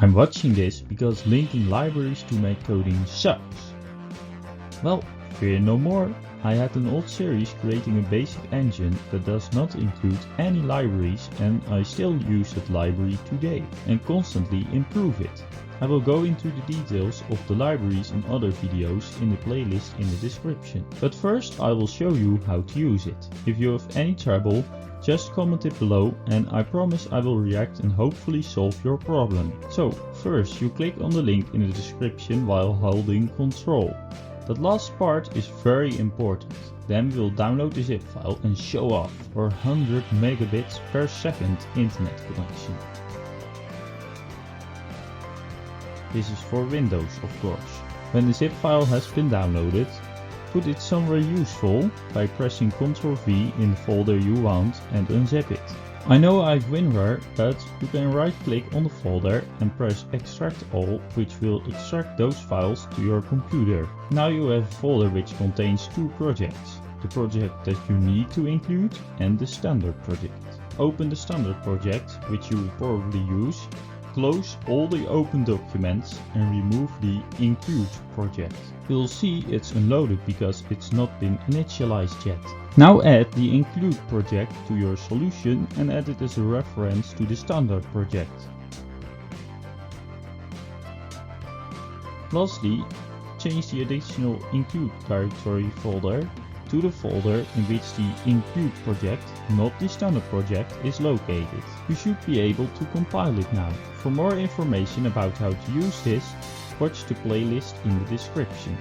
I'm watching this because linking libraries to make coding sucks. Well, fear no more. I had an old series creating a basic engine that does not include any libraries, and I still use that library today and constantly improve it. I will go into the details of the libraries in other videos in the playlist in the description. But first I will show you how to use it. If you have any trouble, just comment it below and I promise I will react and hopefully solve your problem. So first you click on the link in the description while holding Ctrl. That last part is very important. Then we'll download the zip file and show off our 100 megabits per second internet connection. This is for Windows, of course. When the zip file has been downloaded, put it somewhere useful by pressing Ctrl V in the folder you want and unzip it. I know I've WinRAR, but you can right click on the folder and press Extract All, which will extract those files to your computer. Now you have a folder which contains two projects. The project that you need to include and the standard project. Open the standard project, which you will probably use. Close all the open documents and remove the include project. You'll see it's unloaded because it's not been initialized yet. Now add the include project to your solution and add it as a reference to the standard project. Lastly, change the additional include directory folder to the folder in which the include project, not the standard project, is located. You should be able to compile it now. For more information about how to use this, watch the playlist in the description.